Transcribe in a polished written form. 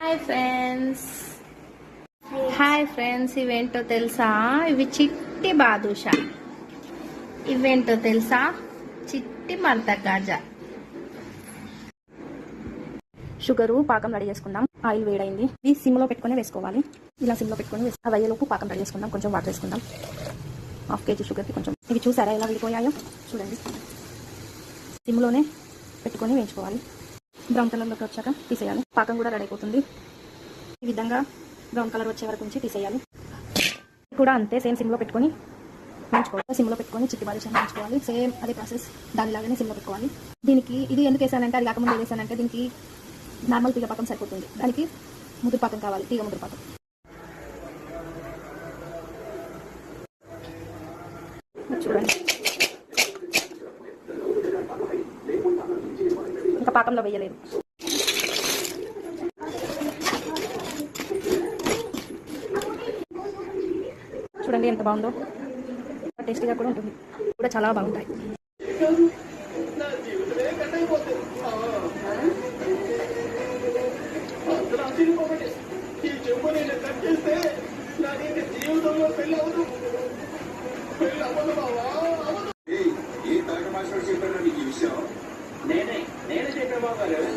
Hi friends ఇవేంటో తెలుసా? ఇవి చిట్టి బాదుషా. ఇవేంటో తెలుసా? చిట్టి మడత కాజా. షుగరు పాకం రెడీ చేసుకుందాం. ఆయిల్ వేడైంది. ఇది సిమ్లో పెట్టుకుని వేసుకోవాలి. ఇలా సిమ్లో పెట్టుకుని అది అయ్యేలోపు పాకం రెడీ చేసుకుందాం. కొంచెం వాటర్ వేసుకుందాం. 1/2 kg షుగర్కి కొంచెం. ఇవి చూసారా ఎలా విడిపోయాయో? చూడండి. సిమ్లోనే పెట్టుకొని వేయించుకోవాలి. బ్రౌన్ కలర్లోకి వచ్చాక తీసేయాలి. పాకం కూడా రెడీ అయిపోతుంది. ఈ విధంగా బ్రౌన్ కలర్ వచ్చే వరకు ఉంచి తీసేయాలి. కూడా అంతే, సేమ్ సిమ్లో పెట్టుకొని వేయించుకోవాలి. సిమ్లో పెట్టుకొని చిట్టి బాదుషా వేయించుకోవాలి. సేమ్ అదే ప్రాసెస్, దానిలాగానే సిమ్లో పెట్టుకోవాలి. దీనికి ఇది ఎందుకు వేసానంటే, అది కాకముందు వేసానంటే దీనికి నార్మల్ తీగ పాకం సరిపోతుంది. దానికి ముదురు పాకం కావాలి, తీగ ముదురు పాకం. చూడండి, ఇంకా పాకంలో వేయలేదు. చూడండి ఎంత బాగుందో. టేస్టీగా కూడా ఉంటుంది, కూడా చాలా బాగుంటాయి. నేనే చెప్పే బాబు గారు.